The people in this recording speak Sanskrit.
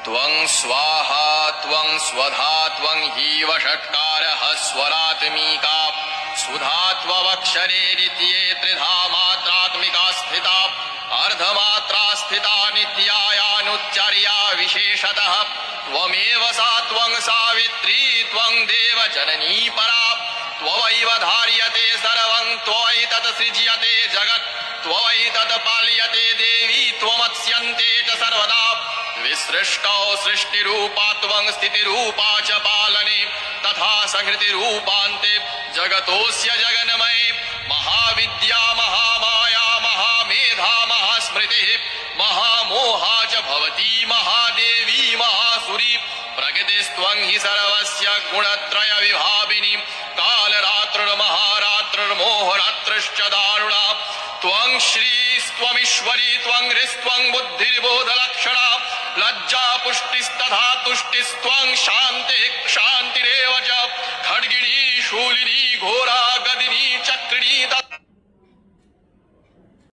त्वं स्वाहा त्वं स्वधा त्वं हीव षट्कारः स्वरात्मिका सुधा त्वक्षरेरित्ये त्रिधा मात्रात्मिका स्थिता अर्धमात्रा स्थिता नित्यायानुच्चर्या विशेषतः त्वमेव सा त्वं सावित्री त्वं देवजननी परा त्ववैव धार्यते सर्वं त्वयैतत् सृज्यते जगत् त्वयैतत् पाल्यते देवी त्वमत्स्यन्ते च सर्वदा विसृष्टौ सृष्टिरूपा त्वं स्थितिरूपा च पालने तथा संहृतिरूपान्ते जगतोऽस्य जगन्मये महाविद्या महामाया महामेधा महास्मृतिः महामोहा च भवती महादेवी महासुरी प्रकृतिस्त्वं हि सर्वस्य गुणत्रय विभाविनी कालरात्रिर्महारात्रिर्मोहरात्रिश्च दारुणा त्वं श्रीस्त्वमीश्वरी त्वं ह्रीस्त्वं बुद्धिर्बोधलक्षणा लज्जा पुष्टिस्तथा तुष्टिस्त्वं शान्तिः शान्तिरेव च खड्गिनी शूलिनी घोरा गदिनी चक्रिणी